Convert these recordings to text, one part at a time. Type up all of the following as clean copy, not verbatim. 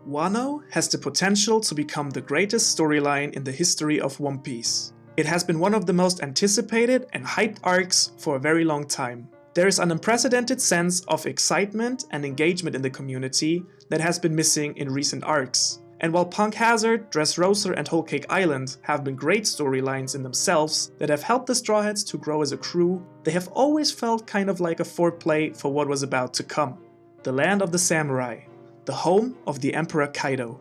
Wano has the potential to become the greatest storyline in the history of One Piece. It has been one of the most anticipated and hyped arcs for a very long time. There is an unprecedented sense of excitement and engagement in the community that has been missing in recent arcs. And while Punk Hazard, Dressrosa and Whole Cake Island have been great storylines in themselves that have helped the Straw Hats to grow as a crew, they have always felt kind of like a foreplay for what was about to come. The land of the samurai, the home of the Emperor Kaido.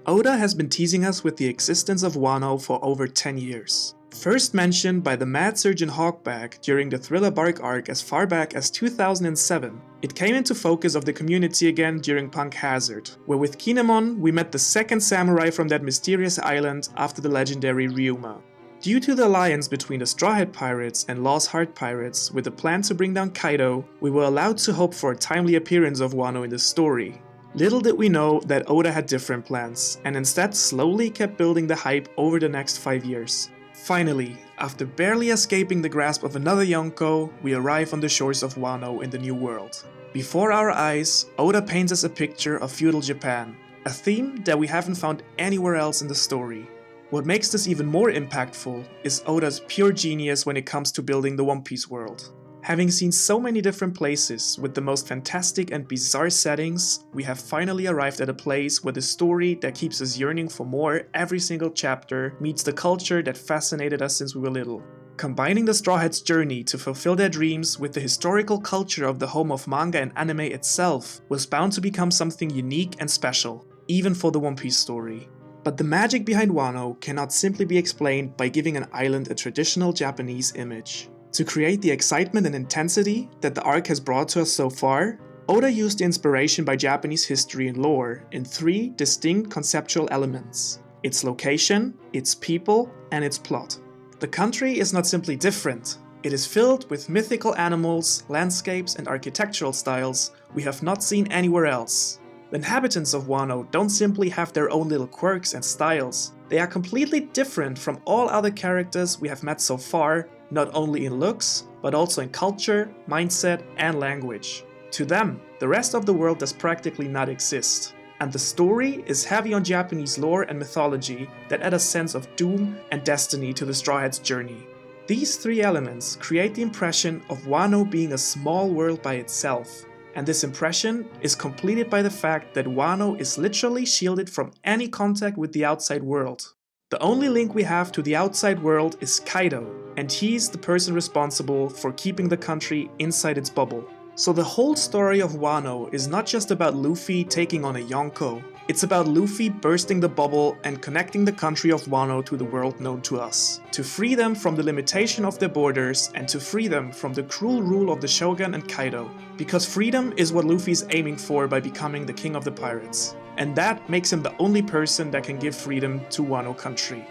Oda has been teasing us with the existence of Wano for over 10 years. First mentioned by the Mad Surgeon Hawkback during the Thriller Bark arc as far back as 2007, it came into focus of the community again during Punk Hazard, where with Kinemon we met the second samurai from that mysterious island after the legendary Ryuma. Due to the alliance between the Straw Hat Pirates and Lost Heart Pirates with a plan to bring down Kaido, we were allowed to hope for a timely appearance of Wano in the story. Little did we know that Oda had different plans, and instead slowly kept building the hype over the next 5 years. Finally, after barely escaping the grasp of another Yonko, we arrive on the shores of Wano in the New World. Before our eyes, Oda paints us a picture of feudal Japan, a theme that we haven't found anywhere else in the story. What makes this even more impactful is Oda's pure genius when it comes to building the One Piece world. Having seen so many different places with the most fantastic and bizarre settings, we have finally arrived at a place where the story that keeps us yearning for more every single chapter meets the culture that fascinated us since we were little. Combining the Straw Hats' journey to fulfill their dreams with the historical culture of the home of manga and anime itself was bound to become something unique and special, even for the One Piece story. But the magic behind Wano cannot simply be explained by giving an island a traditional Japanese image. To create the excitement and intensity that the arc has brought to us so far, Oda used inspiration by Japanese history and lore in 3 distinct conceptual elements: its location, its people, and its plot. The country is not simply different, it is filled with mythical animals, landscapes, and architectural styles we have not seen anywhere else. The inhabitants of Wano don't simply have their own little quirks and styles, they are completely different from all other characters we have met so far, not only in looks, but also in culture, mindset, and language. To them, the rest of the world does practically not exist. And the story is heavy on Japanese lore and mythology that add a sense of doom and destiny to the Straw Hats' journey. These 3 elements create the impression of Wano being a small world by itself. And this impression is completed by the fact that Wano is literally shielded from any contact with the outside world. The only link we have to the outside world is Kaido, and he's the person responsible for keeping the country inside its bubble. So the whole story of Wano is not just about Luffy taking on a Yonko, it's about Luffy bursting the bubble and connecting the country of Wano to the world known to us, to free them from the limitation of their borders and to free them from the cruel rule of the Shogun and Kaido. Because freedom is what Luffy is aiming for by becoming the king of the pirates. And that makes him the only person that can give freedom to Wano country.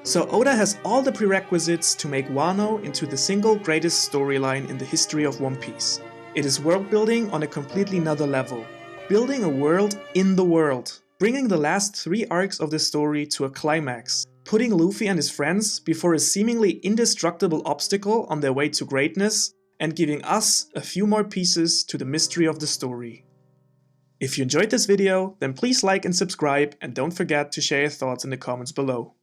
So Oda has all the prerequisites to make Wano into the single greatest storyline in the history of One Piece. It is world building on a completely another level. Building a world in the world. Bringing the last 3 arcs of the story to a climax. Putting Luffy and his friends before a seemingly indestructible obstacle on their way to greatness. And giving us a few more pieces to the mystery of the story. If you enjoyed this video, then please like and subscribe, and don't forget to share your thoughts in the comments below.